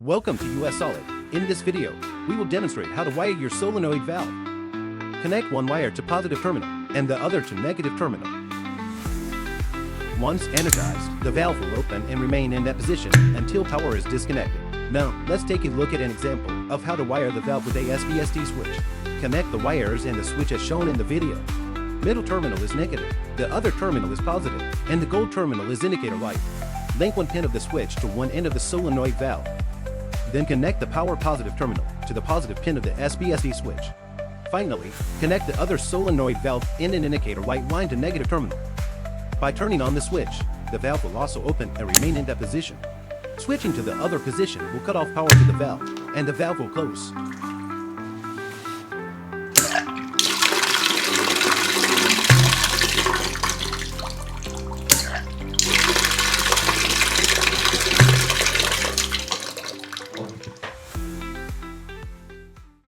Welcome to US Solid. In this video, we will demonstrate how to wire your solenoid valve. Connect one wire to positive terminal and the other to negative terminal. Once energized, the valve will open and remain in that position until power is disconnected. Now, let's take a look at an example of how to wire the valve with a SPST switch. Connect the wires and the switch as shown in the video. Middle terminal is negative, the other terminal is positive, and the gold terminal is indicator light. Link one pin of the switch to one end of the solenoid valve. Then connect the power positive terminal to the positive pin of the SPST switch. Finally, connect the other solenoid valve in an indicator light line to negative terminal. By turning on the switch, the valve will also open and remain in that position. Switching to the other position will cut off power to the valve, and the valve will close.